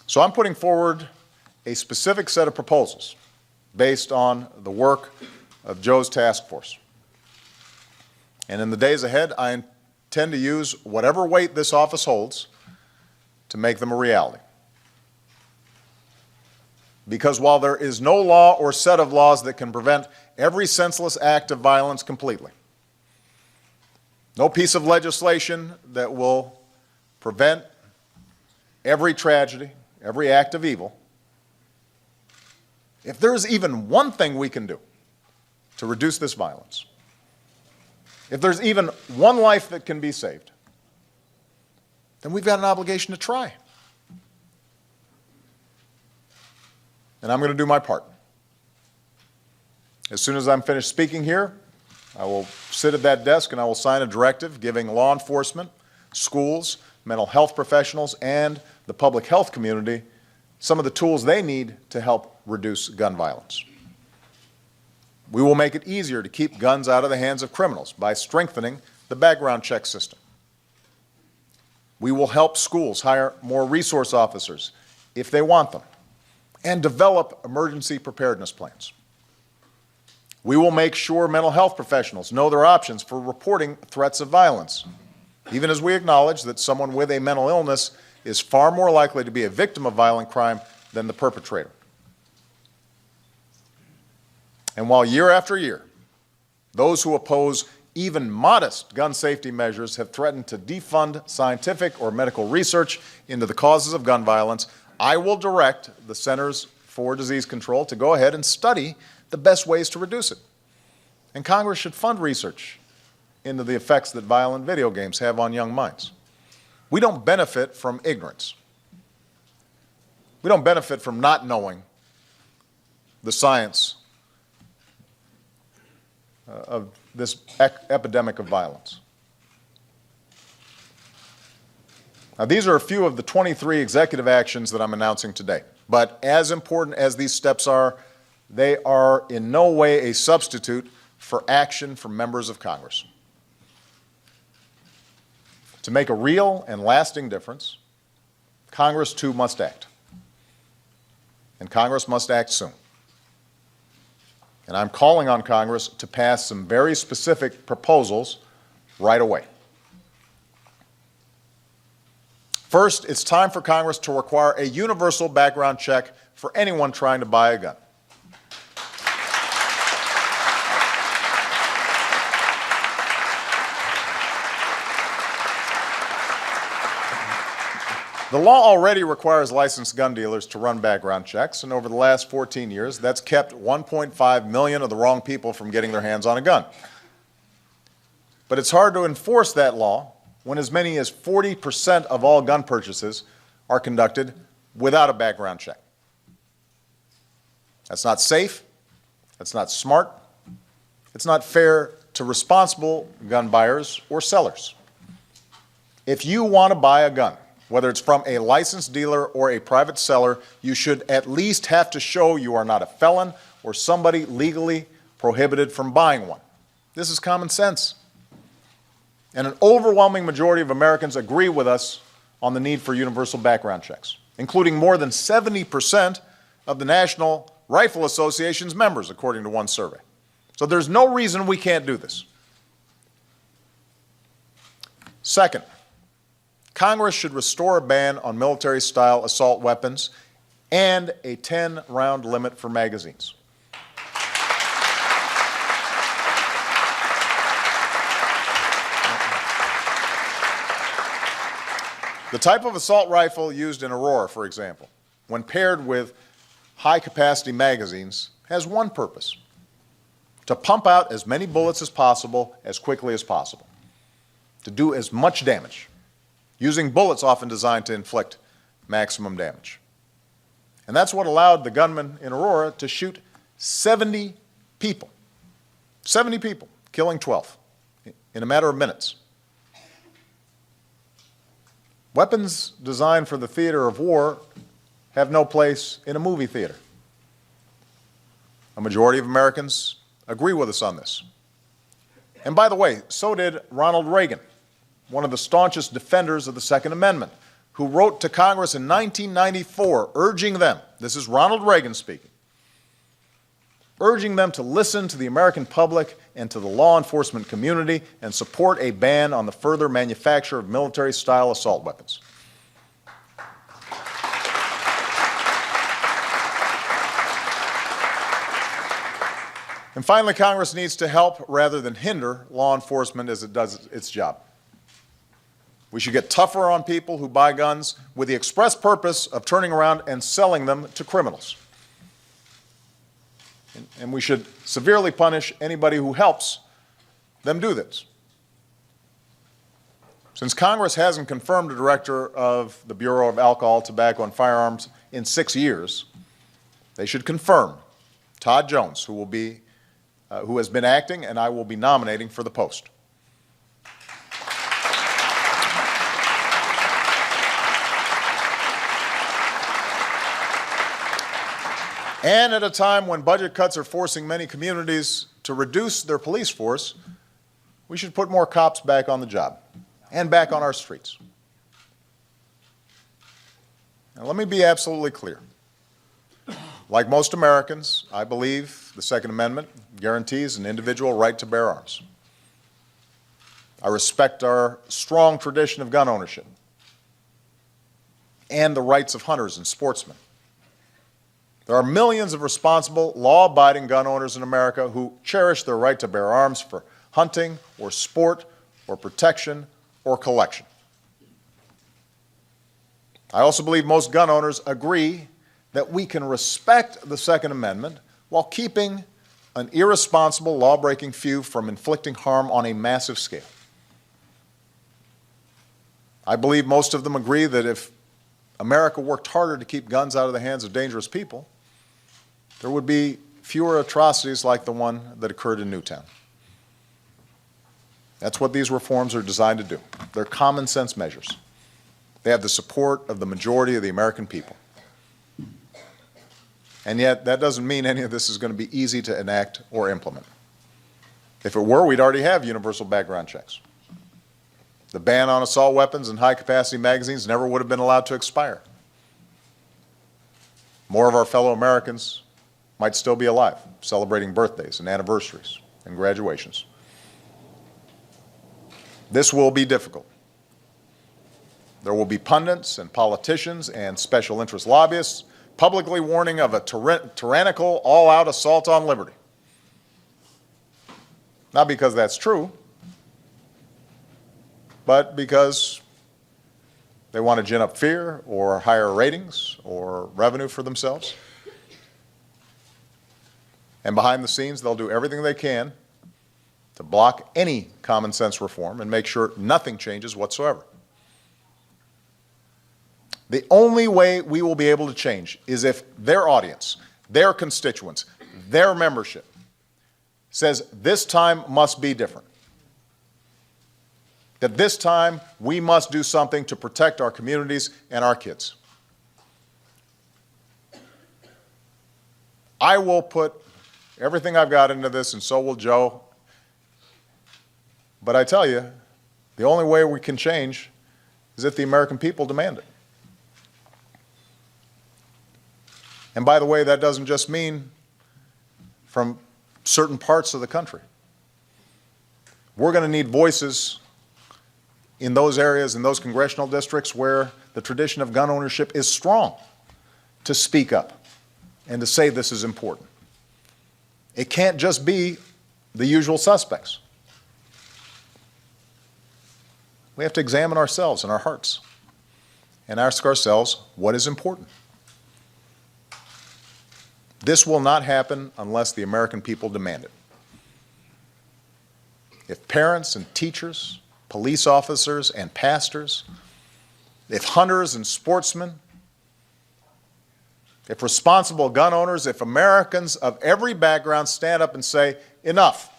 So I'm putting forward a specific set of proposals based on the work of Joe's task force. And in the days ahead, I intend to use whatever weight this office holds to make them a reality. Because while there is no law or set of laws that can prevent every senseless act of violence completely, no piece of legislation that will prevent every tragedy, every act of evil, if there's even one thing we can do to reduce this violence, if there's even one life that can be saved, then we've got an obligation to try. And I'm going to do my part. As soon as I'm finished speaking here, I will sit at that desk and I will sign a directive giving law enforcement, schools, mental health professionals, and the public health community some of the tools they need to help reduce gun violence. We will make it easier to keep guns out of the hands of criminals by strengthening the background check system. We will help schools hire more resource officers if they want them, and develop emergency preparedness plans. We will make sure mental health professionals know their options for reporting threats of violence, even as we acknowledge that someone with a mental illness is far more likely to be a victim of violent crime than the perpetrator. And while year after year, those who oppose even modest gun safety measures have threatened to defund scientific or medical research into the causes of gun violence, I will direct the Centers for Disease Control to go ahead and study the best ways to reduce it. And Congress should fund research into the effects that violent video games have on young minds. We don't benefit from ignorance. We don't benefit from not knowing the science of this epidemic of violence. Now, these are a few of the 23 executive actions that I'm announcing today. But as important as these steps are, they are in no way a substitute for action from members of Congress. To make a real and lasting difference, Congress too must act. And Congress must act soon. And I'm calling on Congress to pass some very specific proposals right away. First, it's time for Congress to require a universal background check for anyone trying to buy a gun. The law already requires licensed gun dealers to run background checks, and over the last 14 years, that's kept 1.5 million of the wrong people from getting their hands on a gun. But it's hard to enforce that law when as many as 40% of all gun purchases are conducted without a background check. That's not safe, that's not smart, it's not fair to responsible gun buyers or sellers. If you want to buy a gun, whether it's from a licensed dealer or a private seller, you should at least have to show you are not a felon or somebody legally prohibited from buying one. This is common sense. And an overwhelming majority of Americans agree with us on the need for universal background checks, including more than 70% of the National Rifle Association's members, according to one survey. So there's no reason we can't do this. Second, Congress should restore a ban on military-style assault weapons and a 10-round limit for magazines. The type of assault rifle used in Aurora, for example, when paired with high-capacity magazines, has one purpose: to pump out as many bullets as possible, as quickly as possible, to do as much damage, using bullets often designed to inflict maximum damage. And that's what allowed the gunman in Aurora to shoot 70 people. 70 people, killing 12 in a matter of minutes. Weapons designed for the theater of war have no place in a movie theater. A majority of Americans agree with us on this. And by the way, so did Ronald Reagan, one of the staunchest defenders of the Second Amendment, who wrote to Congress in 1994 urging them, this is Ronald Reagan speaking, urging them to listen to the American public and to the law enforcement community and support a ban on the further manufacture of military-style assault weapons. And finally, Congress needs to help rather than hinder law enforcement as it does its job. We should get tougher on people who buy guns with the express purpose of turning around and selling them to criminals. And we should severely punish anybody who helps them do this. Since Congress hasn't confirmed a director of the Bureau of Alcohol, Tobacco, and Firearms in 6 years, they should confirm Todd Jones, who has been acting, and I will be nominating for the post. And at a time when budget cuts are forcing many communities to reduce their police force, we should put more cops back on the job and back on our streets. Now, let me be absolutely clear. Like most Americans, I believe the Second Amendment guarantees an individual right to bear arms. I respect our strong tradition of gun ownership and the rights of hunters and sportsmen. There are millions of responsible, law-abiding gun owners in America who cherish their right to bear arms for hunting or sport or protection or collection. I also believe most gun owners agree that we can respect the Second Amendment while keeping an irresponsible, law-breaking few from inflicting harm on a massive scale. I believe most of them agree that if America worked harder to keep guns out of the hands of dangerous people, there would be fewer atrocities like the one that occurred in Newtown. That's what these reforms are designed to do. They're common sense measures. They have the support of the majority of the American people. And yet, that doesn't mean any of this is going to be easy to enact or implement. If it were, we'd already have universal background checks. The ban on assault weapons and high-capacity magazines never would have been allowed to expire. More of our fellow Americans might still be alive, celebrating birthdays and anniversaries and graduations. This will be difficult. There will be pundits and politicians and special interest lobbyists publicly warning of a tyrannical, all-out assault on liberty. Not because that's true, but because they want to gin up fear or higher ratings or revenue for themselves. And behind the scenes, they'll do everything they can to block any common sense reform and make sure nothing changes whatsoever. The only way we will be able to change is if their audience, their constituents, their membership says this time must be different. That this time we must do something to protect our communities and our kids. I will put everything I've got into this, and so will Joe. But I tell you, the only way we can change is if the American people demand it. And by the way, that doesn't just mean from certain parts of the country. We're going to need voices in those areas, in those congressional districts where the tradition of gun ownership is strong, to speak up and to say this is important. It can't just be the usual suspects. We have to examine ourselves and our hearts and ask ourselves what is important. This will not happen unless the American people demand it. If parents and teachers, police officers and pastors, if hunters and sportsmen, if responsible gun owners, if Americans of every background stand up and say, enough,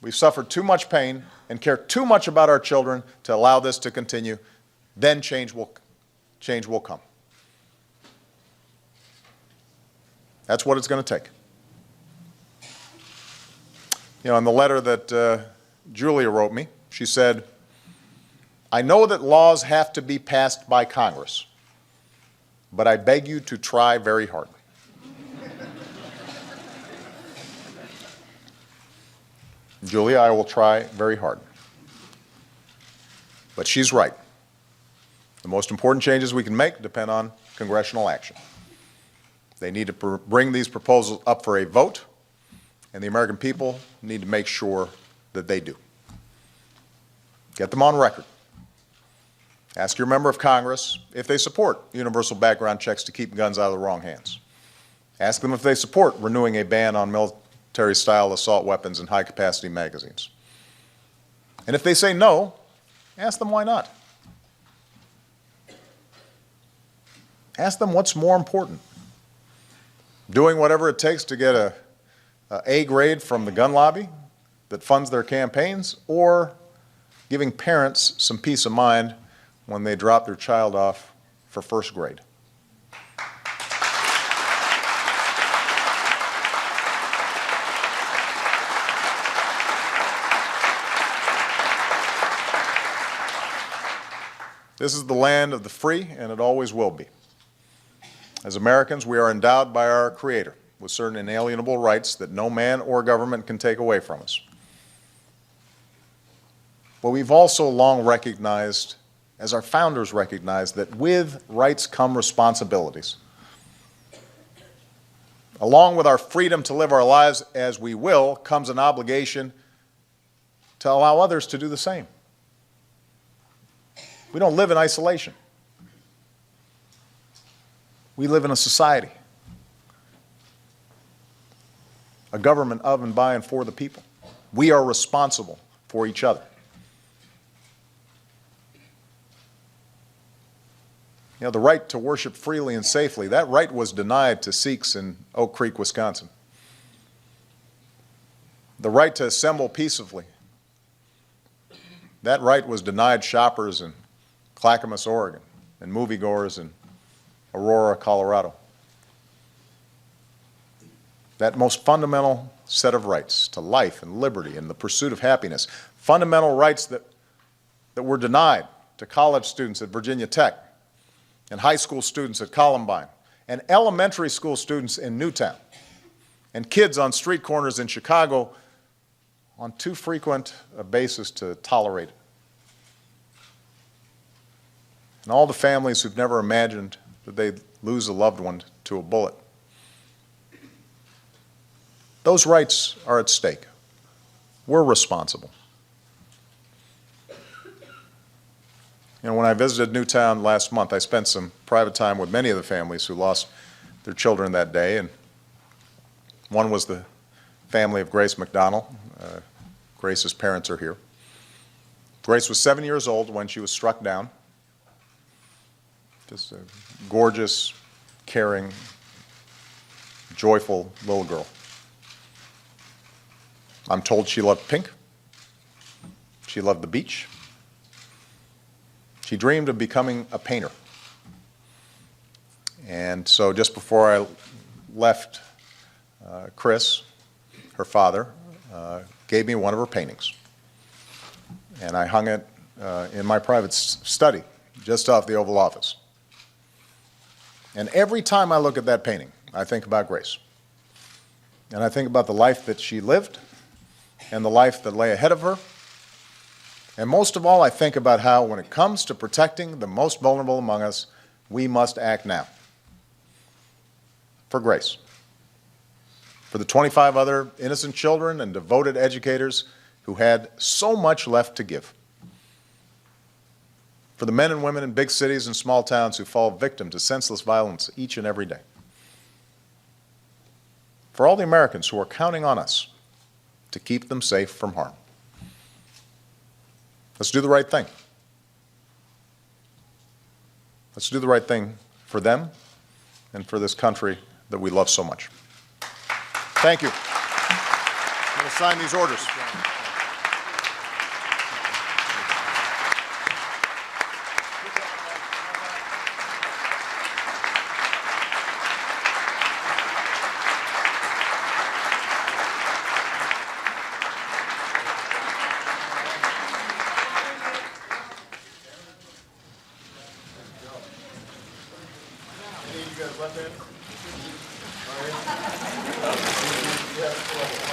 we've suffered too much pain and care too much about our children to allow this to continue, then change will come. That's what it's going to take. You know, in the letter that Julia wrote me, she said, I know that laws have to be passed by Congress, but I beg you to try very hard. Julia, I will try very hard. But she's right. The most important changes we can make depend on congressional action. They need to bring these proposals up for a vote, and the American people need to make sure that they do. Get them on record. Ask your member of Congress if they support universal background checks to keep guns out of the wrong hands. Ask them if they support renewing a ban on military-style assault weapons and high-capacity magazines. And if they say no, ask them why not. Ask them what's more important. Doing whatever it takes to get a A grade from the gun lobby that funds their campaigns, or giving parents some peace of mind when they drop their child off for first grade. This is the land of the free, and it always will be. As Americans, we are endowed by our Creator with certain inalienable rights that no man or government can take away from us. But we've also long recognized, as our founders recognized, that with rights come responsibilities. Along with our freedom to live our lives as we will comes an obligation to allow others to do the same. We don't live in isolation. We live in a society, a government of and by and for the people. We are responsible for each other. You know, the right to worship freely and safely, that right was denied to Sikhs in Oak Creek, Wisconsin. The right to assemble peaceably, that right was denied shoppers in Clackamas, Oregon, and moviegoers in Aurora, Colorado. That most fundamental set of rights to life and liberty and the pursuit of happiness, fundamental rights that were denied to college students at Virginia Tech and high school students at Columbine and elementary school students in Newtown and kids on street corners in Chicago on too frequent a basis to tolerate it. And all the families who've never imagined that they'd lose a loved one to a bullet. Those rights are at stake. We're responsible. You know, when I visited Newtown last month, I spent some private time with many of the families who lost their children that day, and one was the family of Grace McDonald. Grace's parents are here. Grace was 7 years old when she was struck down. Just a gorgeous, caring, joyful little girl. I'm told she loved pink. She loved the beach. She dreamed of becoming a painter. And so just before I left, Chris, her father, gave me one of her paintings. And I hung it in my private study just off the Oval Office. And every time I look at that painting, I think about Grace. And I think about the life that she lived and the life that lay ahead of her. And most of all, I think about how, when it comes to protecting the most vulnerable among us, we must act now. For Grace. For the 25 other innocent children and devoted educators who had so much left to give. For the men and women in big cities and small towns who fall victim to senseless violence each and every day. For all the Americans who are counting on us to keep them safe from harm. Let's do the right thing. Let's do the right thing for them and for this country that we love so much. Thank you. I'm going to sign these orders. guys left-handed? All right.